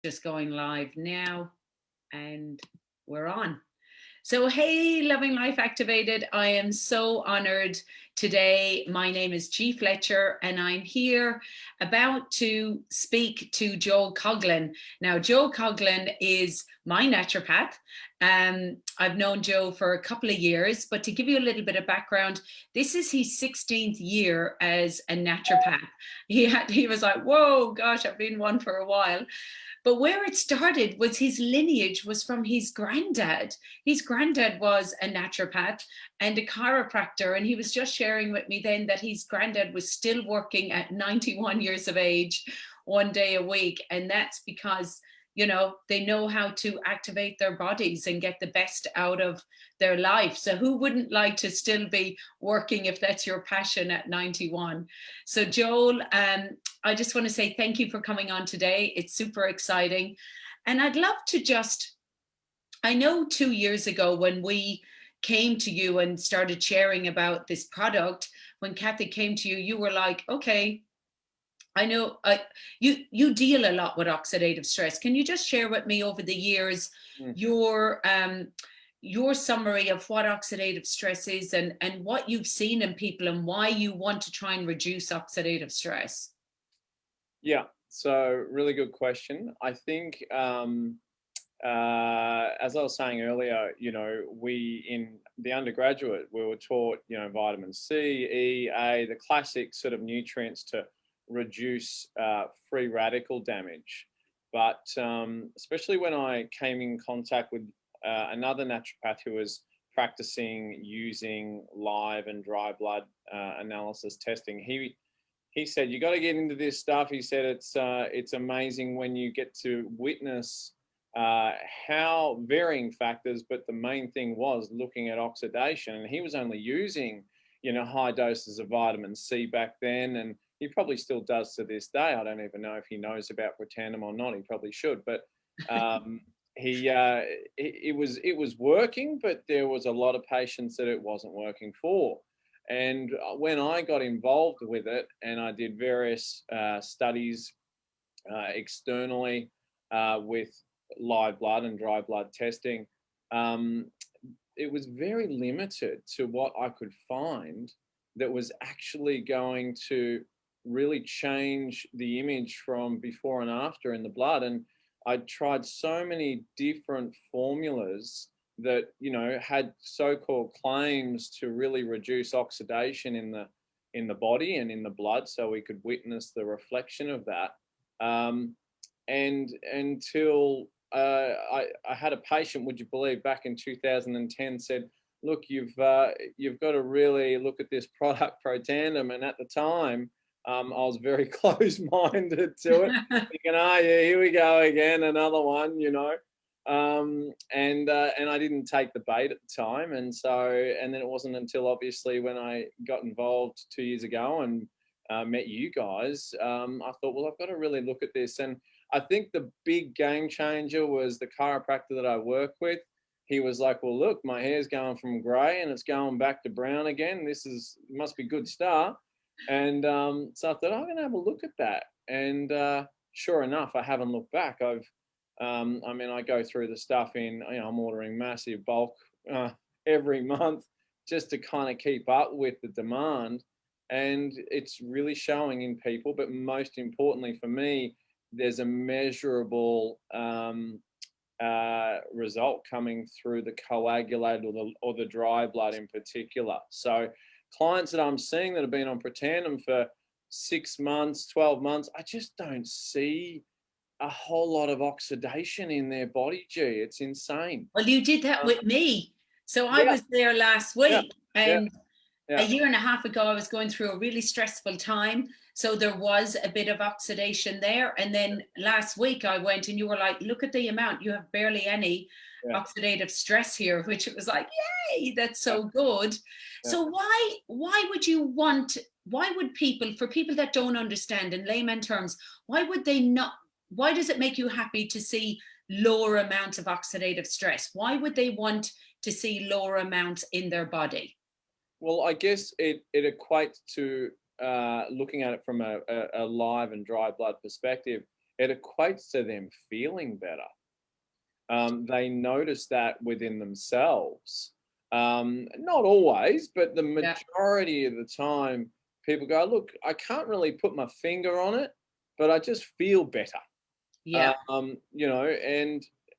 Just going live now, and we're on. So, hey, Loving Life Activated, I am so honored today. My name is G. Fletcher, and I'm here about to speak to Joel Coughlan. Now, Joel Coughlan is my naturopath. I've known Joe for a couple of years, but to give you a little bit of background, this is his 16th year as a naturopath. He was like, whoa, gosh, I've been one for a while. But where it started was his lineage was from his granddad. His granddad was a naturopath and a chiropractor. And he was just sharing with me then that his granddad was still working at 91 years of age, 1 day a week. And that's because, they know how to activate their bodies and get the best out of their life. So who wouldn't like to still be working if that's your passion at 91? So Joel, I just want to say thank you for coming on today. It's super exciting. And I'd love to I know 2 years ago when we came to you and started sharing about this product, when Kathy came to you, you were like, okay, I know you deal a lot with oxidative stress. Can you just share with me over the years Mm. your summary of what oxidative stress is and what you've seen in people and why you want to try and reduce oxidative stress? Yeah, so really good question. I think, as I was saying earlier, we in the undergraduate, we were taught, vitamin C, E, A, the classic sort of nutrients to reduce free radical damage. But especially when I came in contact with another naturopath who was practicing using live and dry blood analysis testing, he said, you got to get into this stuff. He said it's amazing when you get to witness how varying factors, but the main thing was looking at oxidation. And he was only using, high doses of vitamin C back then, and he probably still does to this day. I don't even know if he knows about Protandim or not. He probably should, but it was working, but there was a lot of patients that it wasn't working for. And when I got involved with it, and I did various studies externally with live blood and dry blood testing, um, it was very limited to what I could find that was actually going to really change the image from before and after in the blood. And I tried so many different formulas that had so-called claims to really reduce oxidation in the body and in the blood, so we could witness the reflection of that. And until I had a patient, would you believe, back in 2010 said, "Look, you've got to really look at this product, Protandim." And at the time, I was very close-minded to it, thinking, "Oh yeah, here we go again, another one," and I didn't take the bait at the time, and then it wasn't until obviously when I got involved 2 years ago and met you guys, I thought, well, I've got to really look at this. And I think the big game changer was the chiropractor that I work with. He was like, well, look, my hair's going from grey and it's going back to brown again. Must be good start. And so I thought, I'm going to have a look at that. And sure enough, I haven't looked back. I go through the stuff I'm ordering massive bulk every month just to kind of keep up with the demand. And it's really showing in people. But most importantly for me, there's a measurable result coming through the coagulated or the dry blood in particular. So clients that I'm seeing that have been on Protandim for 6 months, 12 months, I just don't see a whole lot of oxidation in their body, G. It's insane. Well, you did that with me. So I Yeah, was there last yeah, week, yeah, and a yeah, year and a half ago, I was going through a really stressful time. So there was a bit of oxidation there. And then last week I went and you were like, look at the amount. You have barely any yeah, oxidative stress here, which it was like, yay, that's yeah, so good. yeah. So why would people, for people that don't understand in layman terms, why would they not, why does it make you happy to see lower amounts of oxidative stress? Why would they want to see lower amounts in their body? Well, I guess it equates to looking at it from a live and dry blood perspective. it equates to them feeling better. They notice that within themselves. Not always, but the Yeah. majority of the time, people go, look, I can't really put my finger on it, but I just feel better. Yeah.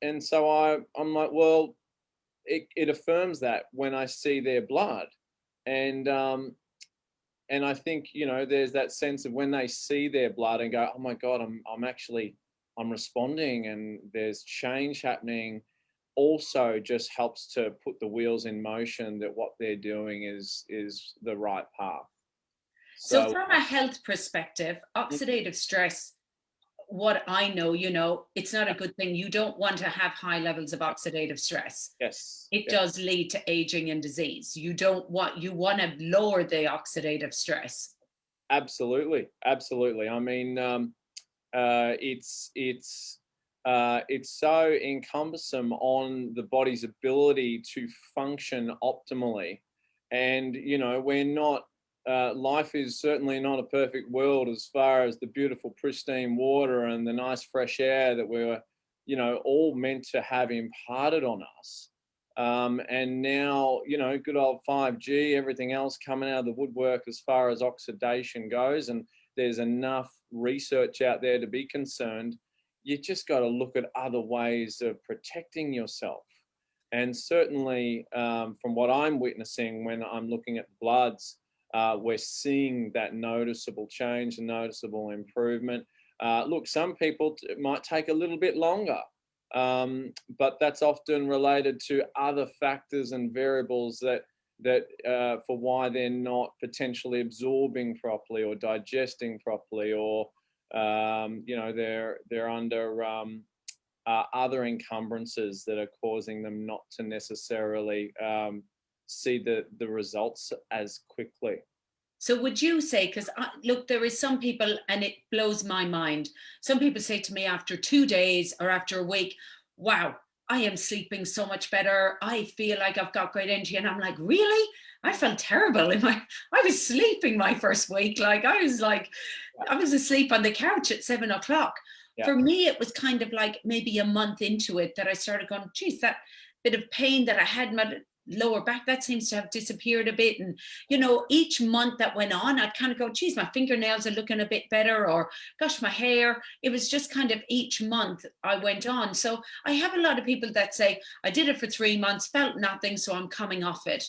And so I'm like, well, it affirms that when I see their blood. And and I think, there's that sense of when they see their blood and go, oh my God, I'm responding and there's change happening, also just helps to put the wheels in motion that what they're doing is the right path. So So from a health perspective, oxidative stress, what I know, it's not a good thing. You don't want to have high levels of oxidative stress. yes, It yes, does lead to aging and disease. You want to lower the oxidative stress. absolutely, absolutely. I mean, it's so encompassing on the body's ability to function optimally, and we're not. Life is certainly not a perfect world as far as the beautiful pristine water and the nice fresh air that we were, all meant to have imparted on us. And now, good old 5G, everything else coming out of the woodwork as far as oxidation goes, and there's enough research out there to be concerned. You just got to look at other ways of protecting yourself. And certainly, from what I'm witnessing when I'm looking at bloods, we're seeing that noticeable change and noticeable improvement. Look, some people it might take a little bit longer, but that's often related to other factors and variables that for why they're not potentially absorbing properly or digesting properly, or they're under other encumbrances that are causing them not to necessarily see the results as quickly. So would you say, because look, there is some people, and it blows my mind. Some people say to me after 2 days or after a week, wow, I am sleeping so much better. I feel like I've got great energy. And I'm like, really? I felt terrible. I was sleeping my first week. I was asleep on the couch at 7 o'clock. Yeah, For me, it was kind of like maybe a month into it that I started going, geez, that bit of pain that I had in my lower back, that seems to have disappeared a bit. And each month that went on, I'd kind of go, geez, my fingernails are looking a bit better, or gosh, my hair. It was just kind of each month I went on. So I have a lot of people that say, I did it for 3 months, felt nothing, so I'm coming off it.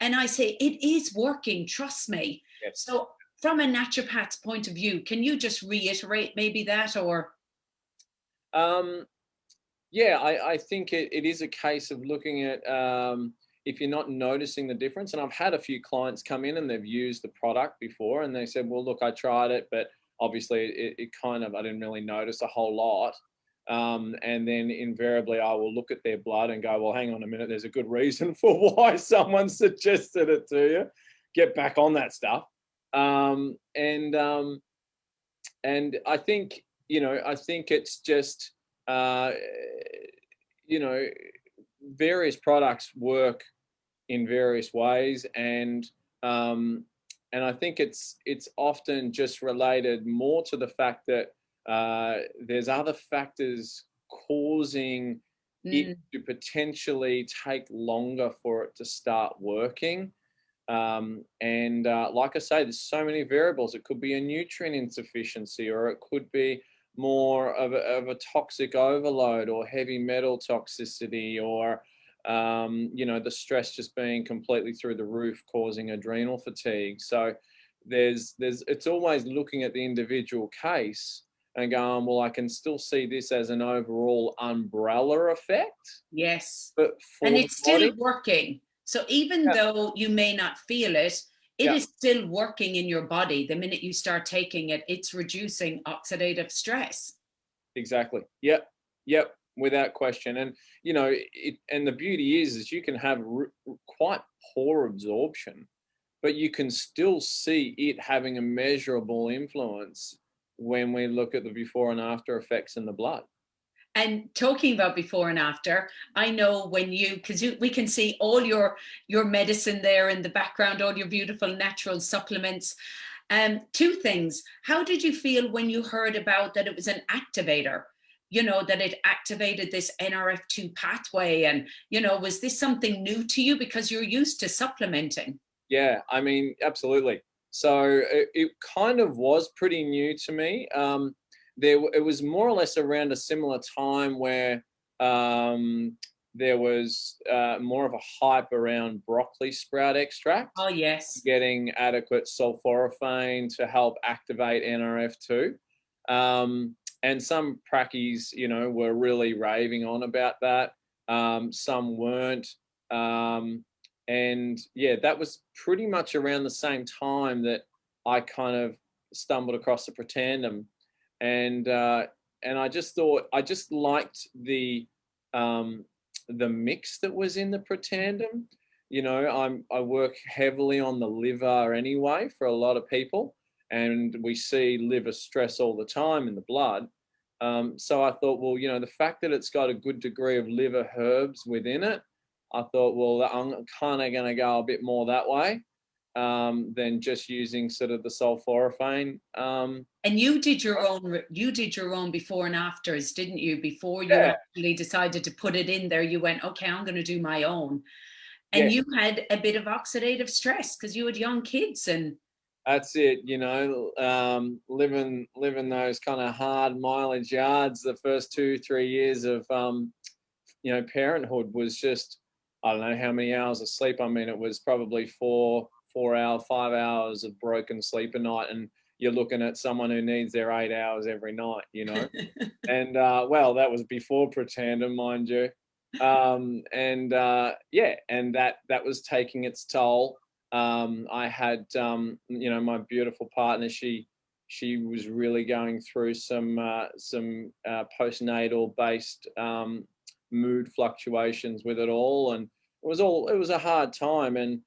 And I say, it is working, trust me. yes. So from a naturopath's point of view, can you just reiterate maybe that, or? Um, yeah, I think it is a case of looking at if you're not noticing the difference. And I've had a few clients come in and they've used the product before and they said, well, look, I tried it, but obviously it kind of, I didn't really notice a whole lot. And then invariably I will look at their blood and go, well, hang on a minute, there's a good reason for why someone suggested it to you. Get back on that stuff. Um, and um, and I think it's just uh, you know various products work in various ways, um, and I think it's often just related more to the fact that there's other factors causing it Mm, to potentially take longer for it to start working. And like I say, there's so many variables. It could be a nutrient insufficiency, or it could be more of a toxic overload, or heavy metal toxicity, or the stress just being completely through the roof, causing adrenal fatigue. So it's always looking at the individual case and going, well, I can still see this as an overall umbrella effect, yes. but And for the it's body, still working. So even yeah, though you may not feel it, it yeah. is still working in your body. The minute you start taking it, it's reducing oxidative stress. Exactly. Yep. Yep. Without question. And and the beauty is you can have quite poor absorption, but you can still see it having a measurable influence when we look at the before and after effects in the blood. And talking about before and after, I know when because we can see all your medicine there in the background, all your beautiful natural supplements. Two things. How did you feel when you heard about that it was an activator? You know, that it activated this NRF2 pathway, and was this something new to you because you're used to supplementing? Yeah, I mean, absolutely. So it kind of was pretty new to me. It was more or less around a similar time where there was more of a hype around broccoli sprout extract, Oh, yes. getting adequate sulforaphane to help activate NRF2. And some prackies, were really raving on about that. Some weren't. And yeah, that was pretty much around the same time that I kind of stumbled across the Protandim, and I just thought I just liked the mix that was in the Protandim. I work heavily on the liver anyway for a lot of people, and we see liver stress all the time in the blood. So I thought, well, the fact that it's got a good degree of liver herbs within it, I thought, well, I'm kind of going to go a bit more that way than just using sort of the sulforaphane. And you did your own before and afters, didn't you? Before you Yeah, actually decided to put it in there, you went, okay, I'm going to do my own. And yeah, you had a bit of oxidative stress because you had young kids and that's it. Living those kind of hard mileage yards the first 2-3 years of parenthood was just, I don't know how many hours of sleep. I mean, it was probably 4 hour, 5 hours of broken sleep a night, and you're looking at someone who needs their 8 hours every night, And well, that was before Protandim, mind you. Yeah, and that was taking its toll. I had my beautiful partner. She was really going through some postnatal based mood fluctuations with it all, and it was a hard time, and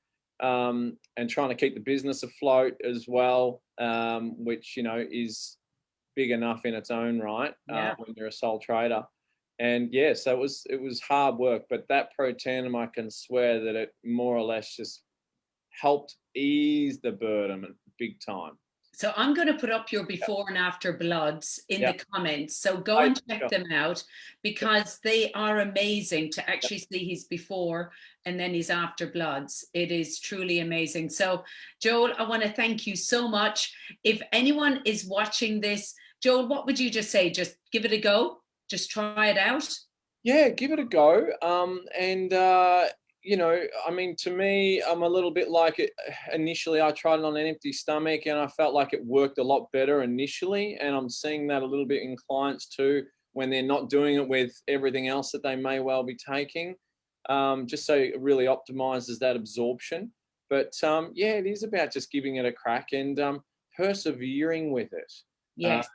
trying to keep the business afloat as well, which is big enough in its own right yeah. when you're a sole trader. And yeah, so it was hard work, but that Protandim, I can swear that it more or less just helped ease the burden big time. So I'm going to put up your before and after bloods in Yeah, the comments. So go I, and check sure. them out because they are amazing to actually see his before and then his after bloods. It is truly amazing. So Joel, I want to thank you so much. If anyone is watching this, Joel, what would you just say? Just give it a go. Just try it out. Yeah, give it a go. And I mean, to me, I'm a little bit like it. Initially, I tried it on an empty stomach, and I felt like it worked a lot better initially. And I'm seeing that a little bit in clients too, when they're not doing it with everything else that they may well be taking. Just so it really optimizes that absorption. But yeah, it is about just giving it a crack and persevering with it. Yes.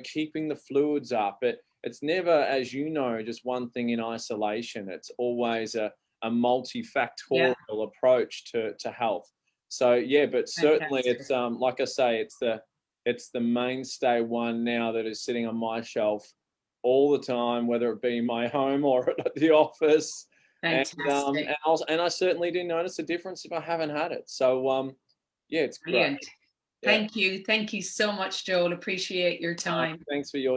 Keeping the fluids up. It's never, as you know, just one thing in isolation. It's always a multifactorial Yeah. approach to health. So yeah, but certainly Fantastic. it's like I say, it's the mainstay one now that is sitting on my shelf all the time, whether it be my home or at the office. Fantastic. And I certainly do notice a difference if I haven't had it. So yeah, it's great. Brilliant. Yeah. Thank you. Thank you so much, Joel. Appreciate your time. Thanks for your